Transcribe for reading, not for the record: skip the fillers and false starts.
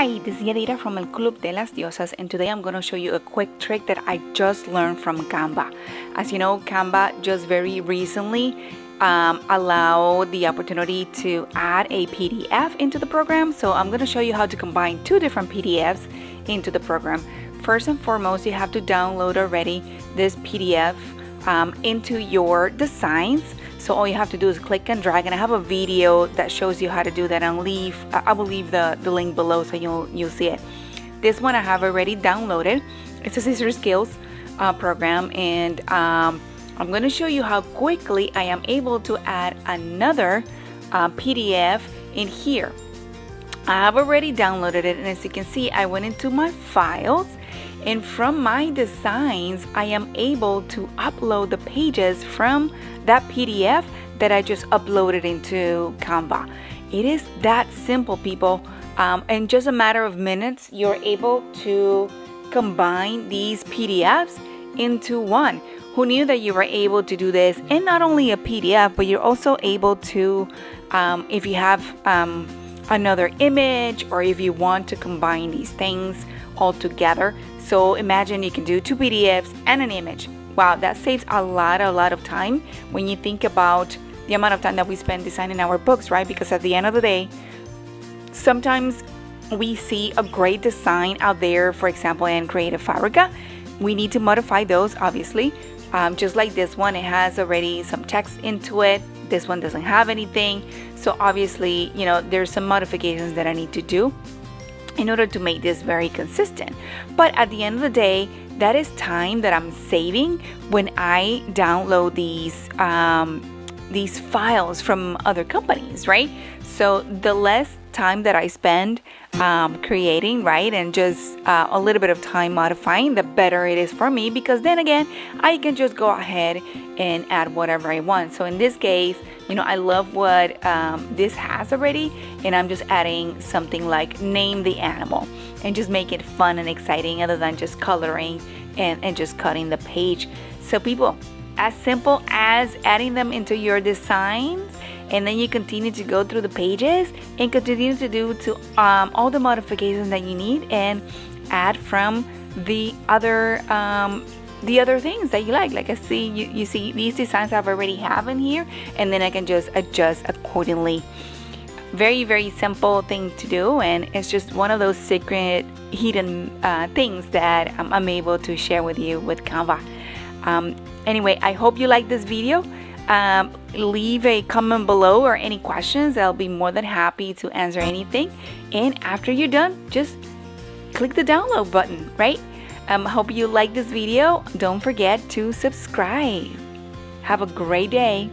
Hi, this is Yadira from El Club de las Diosas, and today I'm going to show you a quick trick that I just learned from Canva. As you know, Canva just very recently allowed the opportunity to add a PDF into the program. So I'm going to show you how to combine two different PDFs into the program. First and foremost, you have to download already this PDF into your designs. So all you have to do is click and drag, and I have a video that shows you how to do that, and I will leave the link below so you'll see it. This one I have already downloaded. It's a Scissor Skills program, and I'm going to show you how quickly I am able to add another PDF in here. I have already downloaded it, and as you can see, I went into my files, and from my designs I am able to upload the pages from that PDF that I just uploaded into Canva. It is that simple, people. In just a matter of minutes, you're able to combine these PDFs into one. Who knew that you were able to do this? And not only a PDF, but you're also able to, if you have another image, or if you want to combine these things all together. So imagine you can do two PDFs and an image. Wow, that saves a lot of time when you think about the amount of time that we spend designing our books, right? Because at the end of the day, sometimes we see a great design out there, for example, in Creative Fabrica. We need to modify those, obviously. Just like this one, it has already some text into it. This one doesn't have anything. So obviously, you know, there's some modifications that I need to do in order to make this very consistent. But at the end of the day, that is time that I'm saving when I download these files from other companies, right? So the less time that I spend creating, right, and just a little bit of time modifying, the better it is for me, because then again, I can just go ahead and add whatever I want. So in this case, you know, I love what this has already, and I'm just adding something like name the animal and just make it fun and exciting, other than just coloring and just cutting the page. So people, as simple as adding them into your designs, and then you continue to go through the pages and continue to do all the modifications that you need, and add from the other things that you like. Like I see, you see these designs I've already have in here, and then I can just adjust accordingly. Very simple thing to do, and it's just one of those secret hidden things that I'm able to share with you with Canva. Anyway, I hope you like this video. Leave a comment below or any questions. I'll be more than happy to answer anything. And after you're done, just click the download button, right? Hope you like this video. Don't forget to subscribe. Have a great day.